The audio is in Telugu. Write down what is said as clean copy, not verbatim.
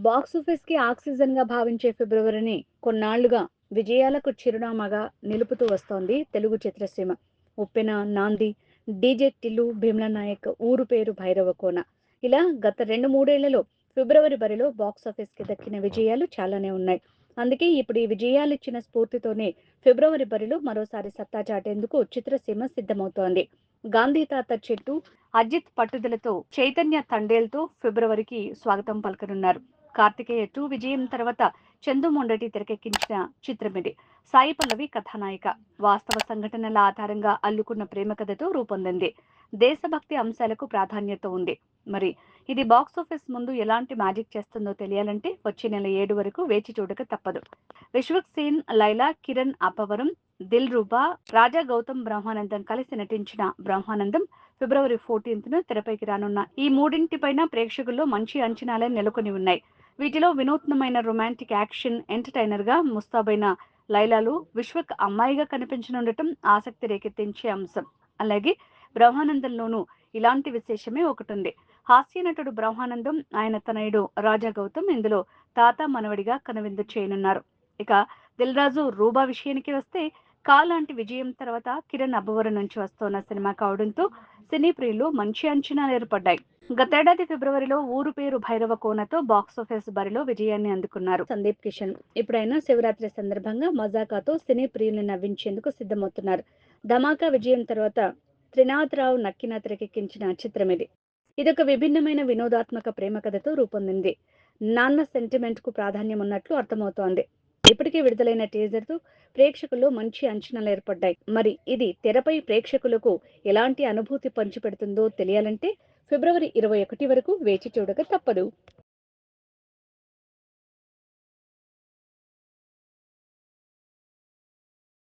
బాక్సాఫీస్‌కి ఆక్సిజన్‌గా భావించే ఫిబ్రవరిని కొన్నాళ్లుగా విజయాలకు చిరునామాగా నిలుపుతూ వస్తోంది తెలుగు చిత్రసీమ. 'ఉప్పెన', 'నాంది', 'డీజే టిల్లు', 'భీమ్లా నాయక్', 'ఊరు పేరు భైరవకోన' ఇలా గత 2, 3 ఏళ్లలో ఫిబ్రవరి బరిలో బాక్సాఫీస్‌కి దక్కిన విజయాలు చాలానే ఉన్నాయి. అందుకే ఇప్పుడు ఈ విజయాలిచ్చిన స్ఫూర్తితోనే ఫిబ్రవరి బరిలో మరోసారి సత్తా చాటేందుకు చిత్రసీమ సిద్ధమవుతోంది. 'గాంధీ తాత చెట్టు', అజిత్ పట్టుదలతో, చైతన్య తండేల్‌తో ఫిబ్రవరికి స్వాగతం పలకనున్నారు. 'కార్తికేయ 2' విజయం తర్వాత చందు మొండటి తెరకెక్కించిన చిత్రమిది. సాయి పల్లవి కథానాయిక. వాస్తవ సంఘటనల ఆధారంగా అల్లుకున్న ప్రేమ కథతో రూపొందింది. దేశభక్తి అంశాలకు ప్రాధాన్యత ఉంది. మరి ఇది బాక్సాఫీస్ ముందు ఎలాంటి మ్యాజిక్ చేస్తుందో తెలియాలంటే వచ్చే నెల 7 వరకు వేచి చూడక తప్పదు. విశ్వక్ సేన్, లైలా, కిరణ్ అప్పవరం, దిల్ రూబా, రాజా గౌతమ్ బ్రహ్మానందం కలిసి నటించిన 'బ్రహ్మానందం' ఫిబ్రవరి 14న తెరపైకి రానున్న ఈ మూడింటిపైన ప్రేక్షకుల్లో మంచి అంచనాలే నెలకొని ఉన్నాయి. వీటిలో వినూత్నమైన రొమాంటిక్ యాక్షన్ ఎంటర్టైనర్ గా ముస్తాబైన లైలాలు విశ్వక్ అమ్మాయిగా కనిపించనుండటం ఆసక్తి రేకెత్తించే అంశం. అలాగే బ్రహ్మానందంలోనూ ఇలాంటి విశేషమే ఒకటుంది. హాస్య నటుడు బ్రహ్మానందం, ఆయన తనయుడు రాజా గౌతమ్ ఇందులో తాత మనవడిగా కనువిందు చేయనున్నారు. ఇక దిల్ రాజు రూబా విషయానికి వస్తే లాంటి విజయం తర్వాత కిరణ్ అబ్బవరం నుంచి వస్తోన్న సినిమా కావడంతో సినీ ప్రియులు మంచి అంచనాలు ఏర్పడ్డాయి. గతేడాది ఫిబ్రవరిలో 'ఊరు పేరు భైరవ కోన'తో బాక్సాఫీస్ బరిలో విజయాన్ని అందుకున్నారు సందీప్ కిషన్. ఇప్పుడైనా శివరాత్రి సందర్భంగా 'మజాకా'తో సినీ ప్రియుల్ని నవ్వించేందుకు సిద్ధమవుతున్నారు. 'ధమాకా' విజయం తర్వాత త్రినాథరావు నక్కిన తెరకెక్కించిన చిత్రమిది. ఇదొక విభిన్నమైన వినోదాత్మక ప్రేమ కథతో రూపొందింది. నాన్న సెంటిమెంట్ కు ప్రాధాన్యం ఉన్నట్లు అర్థమవుతోంది. ఇప్పటికే విడుదలైన టీజర్ తో ప్రేక్షకుల్లో మంచి అంచనాలు ఏర్పడ్డాయి. మరి ఇది తెరపై ప్రేక్షకులకు ఎలాంటి అనుభూతి పంచిపెడుతుందో తెలియాలంటే ఫిబ్రవరి 21 వరకు వేచి చూడక తప్పదు.